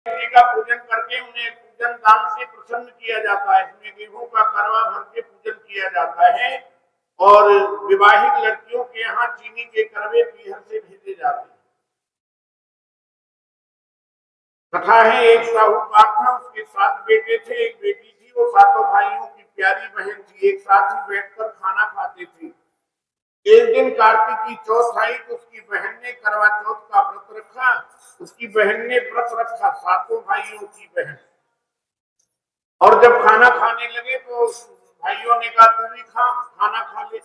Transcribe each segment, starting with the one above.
जी का पूजन करके उन्हें पूजन दान से प्रसन्न किया जाता है। इसमें गेहूं का करवा भर के पूजन किया जाता है और विवाहित लड़कियों के यहाँ चीनी के करवे पीहर से भेजे जाते हैं। कथा है, एक साहूकार था, उसके 7 बेटे थे, एक बेटी थी। वो सातों भाइयों की प्यारी बहन थी, एक साथ ही बैठकर खाना खाते थे। एक दिन कार्तिक की चौथ आई तो उसकी बहन ने करवा चौथ का व्रत रखा। उसकी बहन ने व्रत रखा, सातों भाइयों की बहन। और जब खाना खाने लगे तो भाइयों ने कहा तू भी खा, खाना खा ले।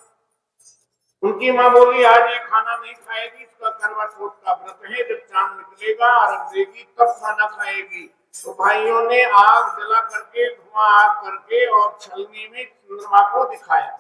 उनकी माँ बोली आज ये खाना नहीं खाएगी, इसका करवा चौथ का व्रत है, जब चांद निकलेगा अर्घ देगी तब खाना खाएगी। तो भाइयों ने आग जला करके, धुआं आग करके और छलनी में चंद्रमा को दिखाया।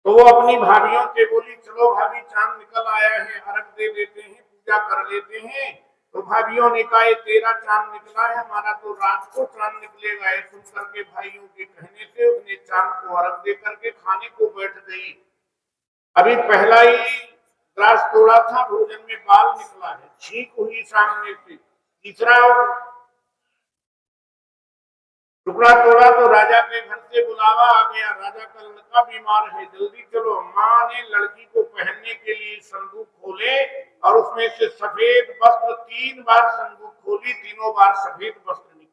तो वो अपनी भाभियों से बोली चलो भाभी चांद निकल आया है, अर्घ दे देते हैं, पूजा कर लेते हैं। तो भाभियों ने कहा तेरा चांद निकला है, हमारा तो रात को चांद निकलेगा। है सुन करके भाइयों के कहने से उसने चांद को अर्घ दे करके खाने को बैठ गई। अभी पहला ही ग्रास तोड़ा था, भोजन में बाल निकला है, छींक हुई सामने से। तीसरा टुकड़ा तोड़ा तो राजा के घर से बुलावा आ गया, राजा का लड़का बीमार है, जल्दी चलो। माँ ने लड़की को पहनने के लिए संदूक खोले और उसमें से सफेद वस्त्र 3 बार संदूक खोली, तीनों बार सफेद वस्त्र निकले।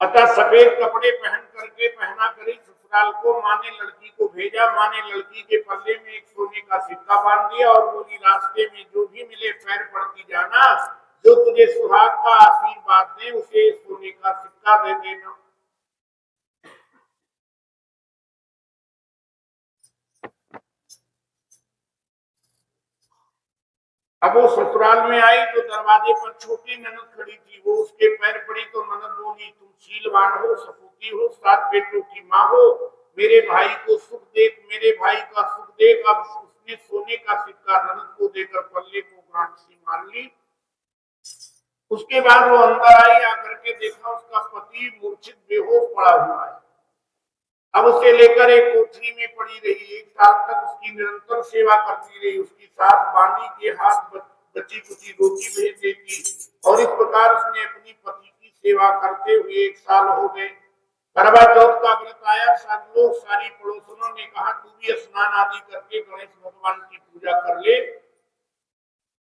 अतः सफेद कपड़े पहन करके पहना करी ससुराल को माँ ने लड़की को भेजा। माँ ने लड़की के पल्ले में एक सोने का सिक्का बांध दिया और बोली रास्ते में जो भी मिले पैर पड़ती जाना, जो तुझे सुहाग का आशीर्वाद दे उसे सोने का सिक्का दे देना। अब वो ससुराल में आई तो दरवाजे पर छोटी ननद खड़ी थी। वो उसके पैर पड़ी तो ननद बोली तुम शीलवान हो, सपूती हो, 7 बेटों की माँ हो, मेरे भाई को सुख देख, मेरे भाई का सुख देख। अब उसने सोने का सिक्का ननद को देकर पल्ले को गांठ से मार ली। उसके बाद वो अंदर आई, आकर के देखा उसका पति मूर्छित बेहोश पड़ा हुआ है। अब उसे लेकर एक कोठरी में पड़ी रही। 1 साल तक उसकी निरंतर सेवा करती रही। उसकी सास बानी के हाथ बची कुची रोटी भेज देती और इस प्रकार उसने अपनी पति की सेवा करते हुए 1 साल हो गए। करवा चौथ का व्रत आया, सब लोग, सारी पड़ोसनों ने कहा तू भी स्नान आदि करके गणेश भगवान की पूजा कर ले।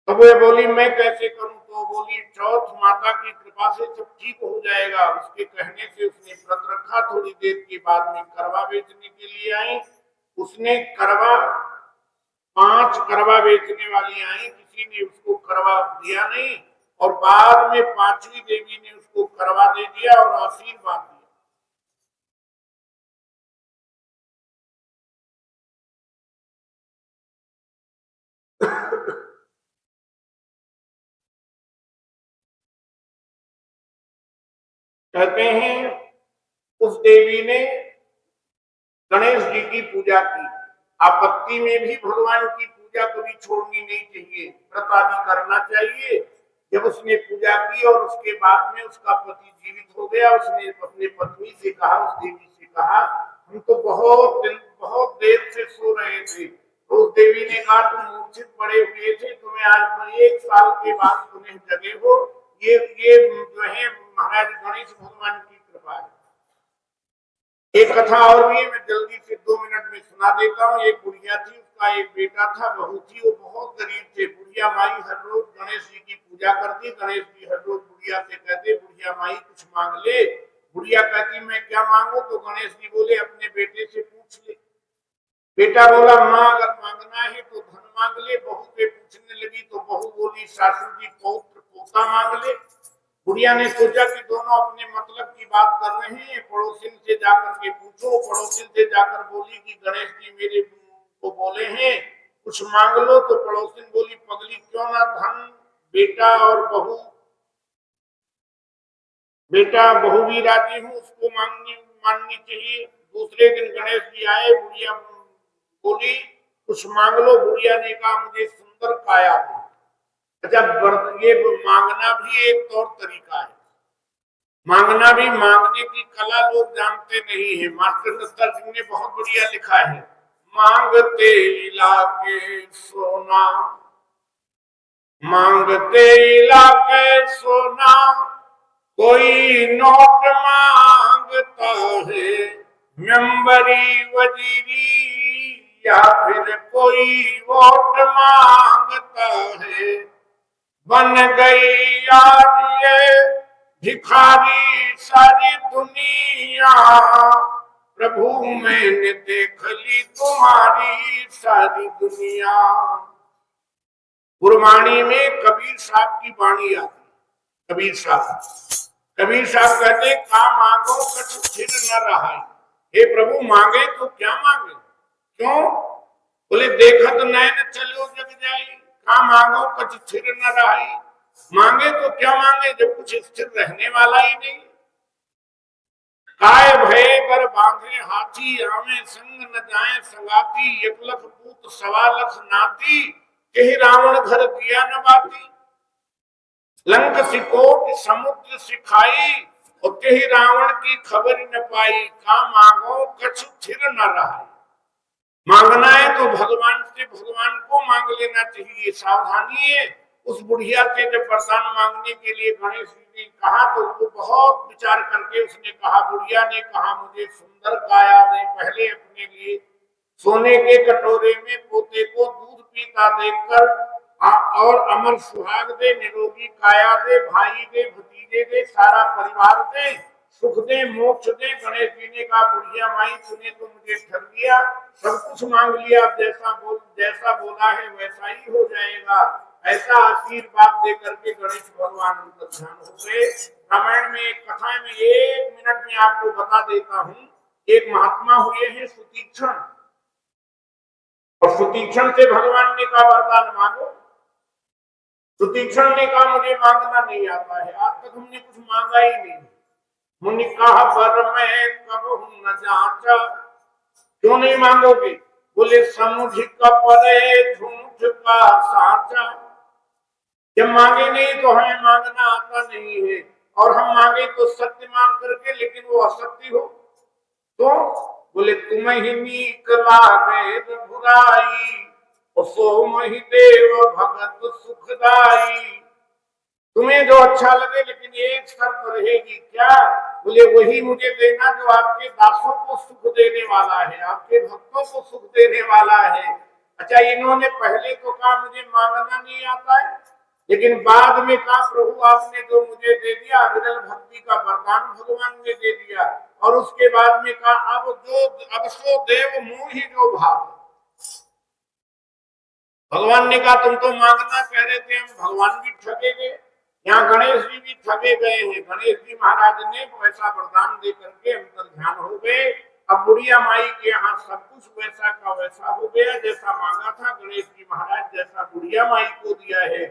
तो वो बोली मैं कैसे करूं? तो बोली चौथ माता की कृपा से सब ठीक हो जाएगा। उसके कहने से उसने व्रत रखा। थोड़ी देर के बाद में करवा बेचने के लिए आई। उसने करवा 5 करवा बेचने वाली आई, किसी ने उसको करवा दिया नहीं और बाद में 5वीं देवी ने उसको करवा दे दिया और आशीर्वाद दिया। कहते हैं उस देवी ने गणेश जी की पूजा की। आपत्ति में भी भगवान की पूजा कभी छोड़नी नहीं चाहिए, व्रत आदि करना चाहिए। जब उसने पूजा की और उसके बाद में उसका पति जीवित हो गया, उसने अपने पत्नी से कहा, उस देवी से कहा हम तो बहुत देर से सो रहे थे। तो उस देवी ने कहा तुम मूर्छित पड़े हुए थे, तुम्हें आज 1 साल के बाद तुम्हें जगे हो। ये जो है महाराज गणेश भगवान की कृपा है। एक कथा और भी है, मैं जल्दी से 2 मिनट में सुना देता हूँ। एक बुढ़िया थी, उसका एक बेटा था, बहू थी, वो बहुत गरीब थे। बुढ़िया माई हर रोज गणेश जी की पूजा करती। गणेश जी हर रोज बुढ़िया से कहते बुढ़िया माई कुछ मांग ले। बुढ़िया कहती मैं क्या मांगू? तो गणेश जी बोले अपने बेटे से पूछ ले। बेटा बोला माँ अगर मांगना है तो धन मांग ले। बहू से पूछने लगी तो बहू बोली सासू जी पौत्र पोता मांग ले। बुढ़िया ने सोचा कि दोनों अपने मतलब की बात कर रहे हैं, पड़ोसिन से जाकर के पूछो। पड़ोसिन से जाकर बोली कि गणेश जी मेरे को बोले हैं कुछ मांग लो। तो पड़ोसिन बोली पगली क्यों ना धन, बेटा और बहू, बेटा बहू भी राजी हूँ, उसको माननी चाहिए। दूसरे दिन गणेश जी आए, बुढ़िया बोली कुछ मांग लो। बुढ़िया ने कहा मुझे सुंदर काया दो। अच्छा, ये मांगना भी एक तौर तरीका है। मांगना भी, मांगने की कला लोग जानते नहीं है। मास्टर दत्ता सिंह ने बहुत बढ़िया लिखा है, मांगते लागे सोना मांगते इलाके सोना, कोई नोट मांगता है, मेंबरी वजीरी या फिर कोई वोट मांगता है। बन गई आज ये भिखारी सारी दुनिया, प्रभु मैंने देख ली तुम्हारी सारी दुनिया। गुरबाणी में कबीर साहब की वाणी आती। कबीर साहब कहते का मांगो कछ छिर न रहा। हे प्रभु मांगे तो क्या मांगे, क्यों? बोले देखत नैन चलो जग जाई, का मांगो कछ छिर न रहा। मांगे तो क्या मांगे जब कुछ स्थिर रहने वाला ही नहीं। काय भय कर बांधे हाथी, आवे संग न जाए संगाती। 1 लख पूत 1.25 लख नाती, कही रावण घर दिया न बाती। लंक सिकोट समुद्र सिखाई, और कही रावण की खबर न पाई। का मांगो कछु थिर न रहा। मांगना है तो भगवान से भगवान को मांग लेना चाहिए। सावधानी है, उस बुढ़िया से जब वरदान मांगने के लिए गणेश जी ने कहा तो उसको बहुत विचार करके उसने कहा, बुढ़िया ने कहा मुझे सुंदर काया दे, पहले अपने लिए सोने के कटोरे में पोते को दूध पीता देखकर, और अमर सुहाग दे, निरोगी काया दे, भाई दे, भतीजे दे, सारा परिवार दे, सुख दे, मोक्ष दे। गणेश जी ने कहा बुढ़िया माई तूने तो मुझे ठग दिया, सब कुछ मांग लिया, अब जैसा बोला है वैसा ही हो जाएगा। ऐसा आशीर्वाद दे करके गणेश भगवान अंतर्ध्यान हो गए। रामायण में एक कथा में 1 मिनट में आपको बता देता हूँ। एक महात्मा हुए हैं सुतीक्षण, और सुतीक्षण से भगवान ने कहा वरदान मांगो। सुतीक्षण ने कहा मुझे मांगना नहीं आता है, आज तक हमने कुछ मांगा ही नहीं। मुनि कहा वर मैं कबहू न जांचा, क्यों नहीं मांगोगे? बोले समुझ कपरे झूठ का साचा। जब मांगे नहीं तो हमें मांगना आता नहीं है, और हम मांगे तो सत्य मांग करके, लेकिन वो असत्य हो तो। बोले तुम्हें ही नीक लागे बुराई, सो मही देव भगत सुखदाई। तुम्हें जो अच्छा लगे, लेकिन एक शर्त रहेगी, क्या? बोले वही मुझे देना जो आपके दासों को सुख देने वाला है, आपके भक्तों को सुख देने वाला है। अच्छा, इन्होंने पहले तो कहा मुझे मांगना नहीं आता है, लेकिन बाद में कहा प्रभु आपने जो मुझे दे दिया, विरल भक्ति का वरदान भगवान ने दे दिया। और उसके बाद में कहा अब सो देव मोहि जो भाव। भगवान ने कहा तुम तो मांगना कह रहे थे, हम भगवान भी ठगे गए, यहाँ गणेश जी भी ठगे गए हैं। गणेश जी महाराज ने वैसा वरदान दे करके अंतर्ध्यान हो गए। अब बुढ़िया माई के यहाँ सब कुछ वैसा का वैसा हो गया, जैसा मांगा था गणेश जी महाराज, जैसा बुढ़िया माई को दिया है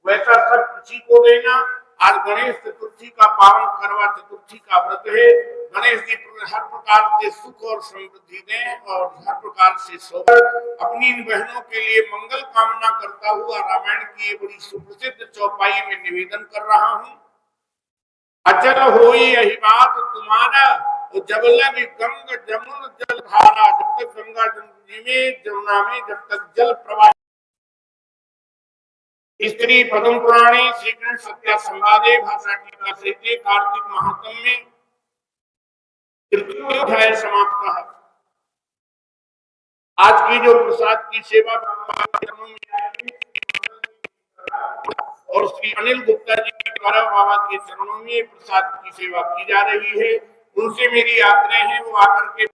वैसा सब किसी को देना। आज गणेश चतुर्थी का पावन करवा चतुर्थी का व्रत है। गणेश जी हर प्रकार से सुख और समृद्धि दें, और हर प्रकार से अपनी इन बहनों के लिए मंगल कामना करता हुआ रामायण की ये बड़ी सुप्रसिद्ध चौपाई में निवेदन कर रहा हूँ। अचल होई यही बात तुम्हारा, तो जब लग गंग जमुन जल धारा। जब तक गंगा में जमुना में जब तक जल प्रवाह। स्त्री पद्म पुराणे श्री कृष्ण सत्या संवादे भाषा टीका से कार्तिक महात्म में तृतीय अध्याय समाप्त है। आज की जो प्रसाद की सेवा और श्री अनिल गुप्ता जी द्वारा बाबा के चरणों में प्रसाद की सेवा की जा रही है, उनसे मेरी आग्रह है वो आकर के